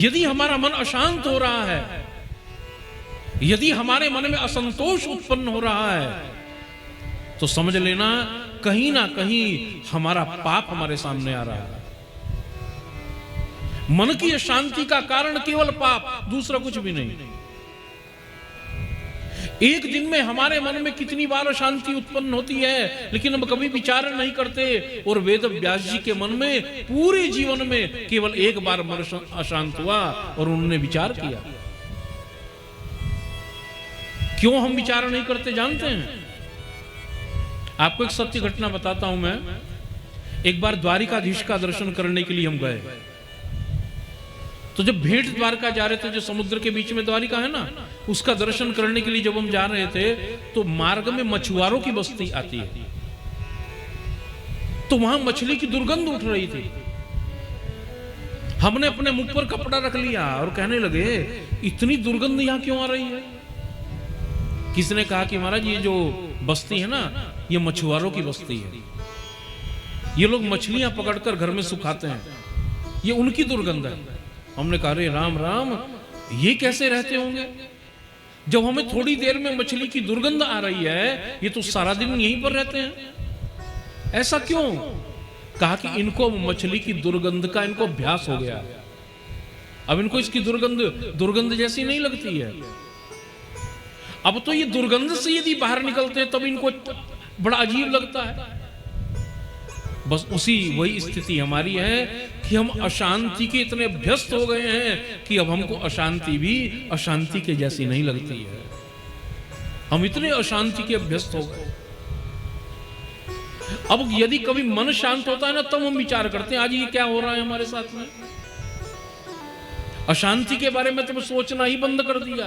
यदि हमारा मन अशांत हो रहा है, यदि हमारे मन में असंतोष उत्पन्न हो रहा है, तो समझ लेना कहीं ना कहीं हमारा पाप हमारे सामने आ रहा है। मन की अशांति का कारण केवल पाप, दूसरा कुछ भी नहीं। एक दिन में हमारे मन में कितनी बार अशांति उत्पन्न होती है, लेकिन हम कभी विचार नहीं करते। और वेद व्यास जी के मन में पूरे जीवन में केवल एक बार मन अशांत हुआ और उन्होंने विचार किया। क्यों हम विचार नहीं करते जानते हैं? आपको एक सत्य घटना बताता हूं मैं। एक बार द्वारिकाधीश का दर्शन करने के लिए हम गए, तो जब भेंट द्वारका जा रहे थे, जो समुद्र के बीच में द्वारिका है ना, उसका दर्शन करने के लिए जब हम जा रहे थे, तो मार्ग में मछुआरों की बस्ती आती है। तो वहां मछली की दुर्गंध उठ रही थी। हमने अपने मुख पर कपड़ा रख लिया और कहने लगे, इतनी दुर्गंध यहां क्यों आ रही है? किसने कहा कि महाराज ये जो बस्ती है ना, ये मछुआरों की बस्ती है। ये लोग मछलियां पकड़कर घर में सुखाते हैं, ये उनकी दुर्गंध है। हमने कहा, अरे राम राम, ये कैसे रहते होंगे? जब हमें थोड़ी देर में मछली की दुर्गंध आ रही है, ये तो सारा दिन यहीं पर रहते हैं, ऐसा क्यों? कहा कि इनको मछली की दुर्गंध का इनको अभ्यास हो गया। अब इनको इसकी दुर्गंध जैसी नहीं लगती है। अब तो ये दुर्गंध से यदि बाहर निकलते हैं तब इनको बड़ा अजीब लगता है। बस वही स्थिति हमारी है कि हम अशांति के इतने अभ्यस्त हो गए हैं कि अब हमको अशांति भी अशांति के जैसी नहीं लगती है। हम इतने अशांति के अभ्यस्त हो गए। अब यदि कभी मन शांत होता है ना, तब हम विचार करते हैं आज ये क्या हो रहा है हमारे साथ में। अशांति के बारे में तो सोचना ही बंद कर दिया।